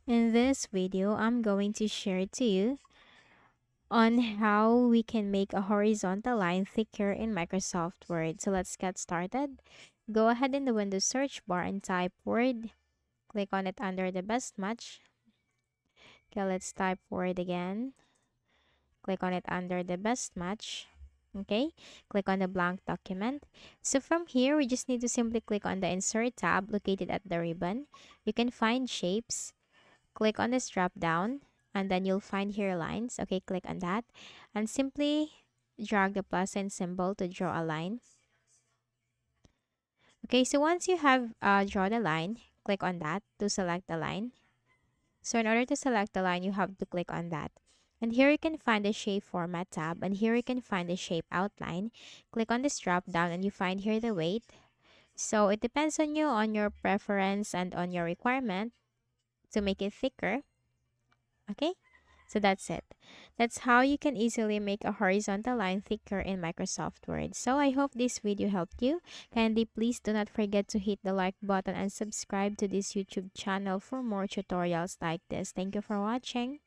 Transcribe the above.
In this video, I'm going to share to you on how we can make a horizontal line thicker in Microsoft Word. So let's get started. Go ahead in the Windows search bar and type Word. Click on it under the best match. Okay, let's type Word again. Click on it under the best match. Okay, click on the blank document. So from here, we just need to simply click on the Insert tab located at the ribbon. You can find shapes. Click on this drop down and then you'll find here lines. Okay, click on that and simply drag the plus sign symbol to draw a line. Okay, so once you have drawn the line, click on that to select the line. So in order to select the line, you have to click on that. And here you can find the shape format tab, and here you can find the shape outline. Click on this drop down and you find here the weight. So it depends on you, on your preference and on your requirement to make it thicker. Okay, so that's it. That's how you can easily make a horizontal line thicker in Microsoft Word. So I hope this video helped you. Kindly please do not forget to hit the like button and subscribe to this YouTube channel for more tutorials like this. Thank you for watching.